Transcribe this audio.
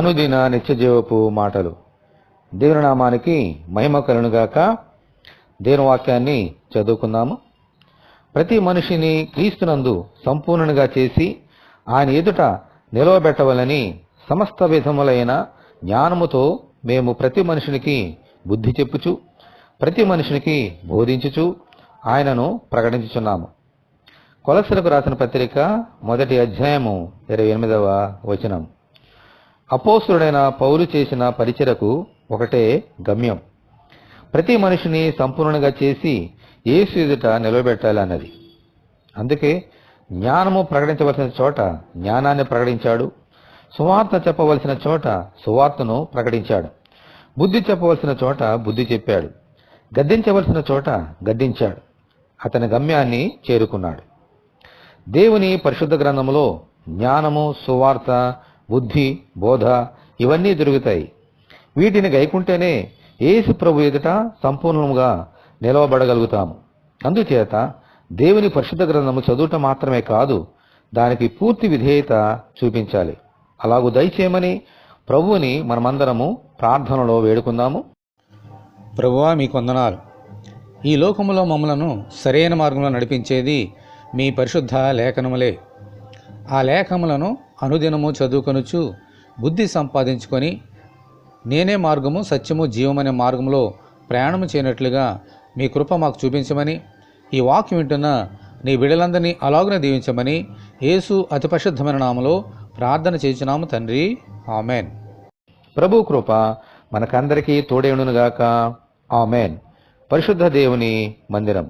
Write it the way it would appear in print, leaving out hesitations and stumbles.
అనుదిన నిత్యజీవపు మాటలు. దేవుని నామానికి మహిమ కలుగునుగాక. దేవుని వాక్యాన్ని చదువుకుందాము. ప్రతి మనిషిని క్రీస్తునందు సంపూర్ణంగా చేసి ఆయన ఎదుట నిలవబెట్టవలని సమస్త విధములైన జ్ఞానముతో మేము ప్రతి మనిషినికి బుద్ధి చెప్పుచు ప్రతి మనిషినికి బోధించుచు ఆయనను ప్రకటించుచున్నాము. కొలస్సీలకు రాసిన పత్రిక 1వ అధ్యాయము 28వ వచనం. అపోస్తలుడైన పౌలు చేసిన పరిచర్యకు ఒకటే గమ్యం, ప్రతి మనిషిని సంపూర్ణంగా చేసి యేసు ఎదుట నిలబెట్టాలన్నది. అందుకే జ్ఞానము ప్రకటించవలసిన చోట జ్ఞానాన్ని ప్రకటించాడు, సువార్త చెప్పవలసిన చోట సువార్తను ప్రకటించాడు, బుద్ధి చెప్పవలసిన చోట బుద్ధి చెప్పాడు, గద్దించవలసిన చోట గద్దించాడు. అతని గమ్యాన్ని చేరుకున్నాడు. దేవుని పరిశుద్ధ గ్రంథములో జ్ఞానము, సువార్త, బుద్ధి, బోధ ఇవన్నీ దొరుకుతాయి. వీటిని గైకుంటేనే యేసు ప్రభు ఎదుట సంపూర్ణంగా నిలవబడగలుగుతాము. అందుచేత దేవుని పరిశుద్ధ గ్రంథము చదువుట మాత్రమే కాదు, దానికి పూర్తి విధేయత చూపించాలి. అలాగూ దయచేయమని ప్రభువుని మనమందరము ప్రార్థనలో వేడుకుందాము. ప్రభువా, మీకు వందనాలు. ఈ లోకములో మమ్మలను సరైన మార్గంలో నడిపించేది మీ పరిశుద్ధ లేఖనములే. ఆ లేఖములను అనుదినము చదువుకొనుచు బుద్ధి సంపాదించుకొని నేనే మార్గము, సత్యము, జీవమనే మార్గంలో ప్రయాణము చేయనట్లుగా మీ కృప మాకు చూపించమని, ఈ వాక్యం వింటున్న నీ బిడ్డలందరినీ అలాగునే దీవించమని యేసు అతి పరిశుద్ధమైన నామములో ప్రార్థన చేయుచున్నాము తండ్రి, ఆమెన్. ప్రభు కృప మనకందరికీ తోడేయునుగాక. ఆమెన్. పరిశుద్ధ దేవుని మందిరం.